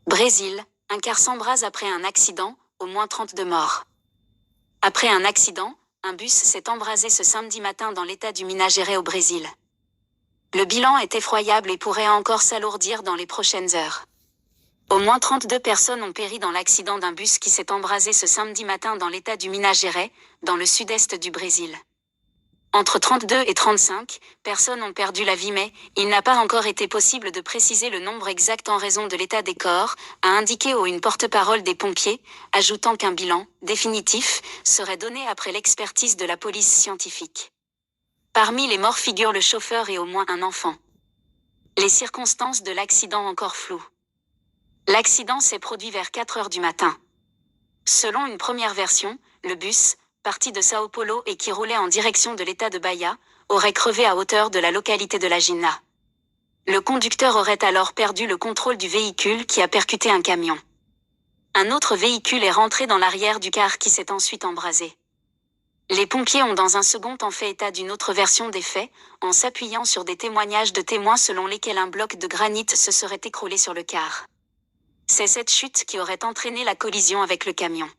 Brésil, un car s'embrase après un accident, au moins 32 morts. Après un accident, un bus s'est embrasé ce samedi matin dans l'état du Minas Gerais au Brésil. Le bilan est effroyable et pourrait encore s'alourdir dans les prochaines heures. Au moins 32 personnes ont péri dans l'accident d'un bus qui s'est embrasé ce samedi matin dans l'état du Minas Gerais, dans le sud-est du Brésil. Entre 32 et 35 personnes ont perdu la vie, mais il n'a pas encore été possible de préciser le nombre exact en raison de l'état des corps, a indiqué une porte-parole des pompiers, ajoutant qu'un bilan définitif serait donné après l'expertise de la police scientifique. Parmi les morts figurent le chauffeur et au moins un enfant. Les circonstances de l'accident encore floues. L'accident s'est produit vers 4 heures du matin. Selon une première version, le bus, parti de Sao Paulo et qui roulait en direction de l'état de Bahia, aurait crevé à hauteur de la localité de La Gina. Le conducteur aurait alors perdu le contrôle du véhicule qui a percuté un camion. Un autre véhicule est rentré dans l'arrière du car qui s'est ensuite embrasé. Les pompiers ont dans un second temps fait état d'une autre version des faits, en s'appuyant sur des témoignages de témoins selon lesquels un bloc de granit se serait écroulé sur le car. C'est cette chute qui aurait entraîné la collision avec le camion.